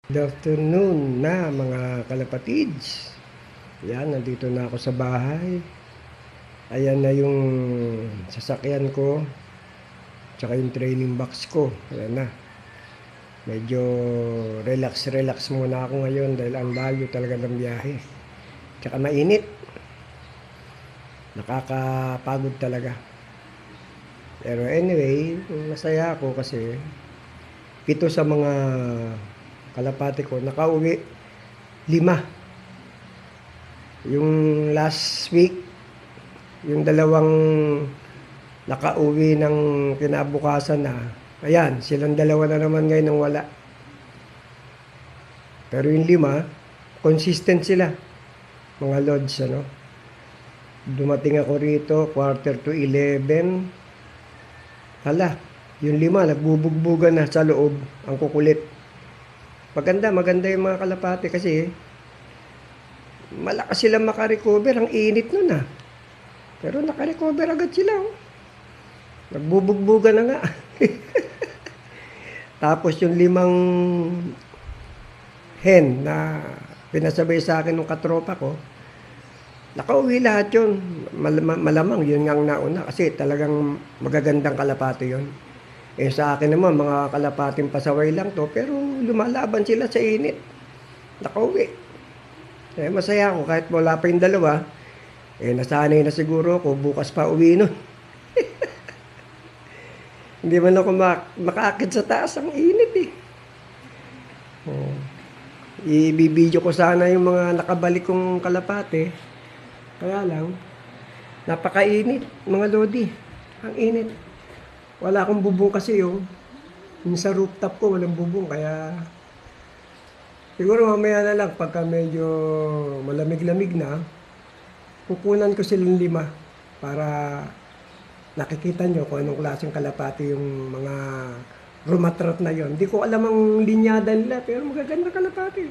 Good afternoon na mga kalapatids. Yan, nandito na ako sa bahay. Ayan na yung sasakyan ko. Tsaka yung training box ko. Ayan na. Medyo relax muna ako ngayon dahil ang layo talaga ng biyahe. Tsaka mainit. Nakakapagod talaga. Pero anyway, masaya ako kasi 7 sa mga kalapati ko nakauwi, 5. Yung last week, yung 2 nakauwi ng kinabukasan na, ayan, silang 2 na naman ngayon nang wala. Pero yung 5, consistent sila, mga lods, ano. Dumating ako rito, 11:45. Hala, yung 5, nagbubugbugan na sa loob, ang kukulit. Maganda yung mga kalapati kasi malakas silang makarecover. Ang init nun ah. Pero nakarecover agad sila oh. Nagbubugbugan na nga. Tapos yung 5 hen na pinasabay sa akin ng katropa ko, nakauwi lahat yun. Malamang yun nga ang nauna kasi talagang magagandang kalapati yun. Eh sa akin naman, mga kalapating pasaway lang to, pero lumalaban sila sa init. Nakauwi. Eh masaya ako kahit wala pa yung 2. Eh nasanay na siguro ako, bukas pa uwi nun. Hindi man ako makaakit sa taas, ang init eh. Oh. Ibibidyo ko sana yung mga nakabalik kong kalapate. Kaya lang, napakainit mga lodi. Ang init. Wala akong bubong kasi yung sa rooftop ko walang bubong kaya siguro mamaya na lang pagka medyo malamig-lamig na kukunan ko silang 5 para nakikita nyo kung anong klaseng kalapati yung mga rumatrat na yon. Hindi ko alam ang linyada nila pero magaganda kalapati.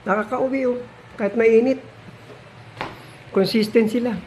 Nakakauwi oh, kahit mainit. Consistent sila.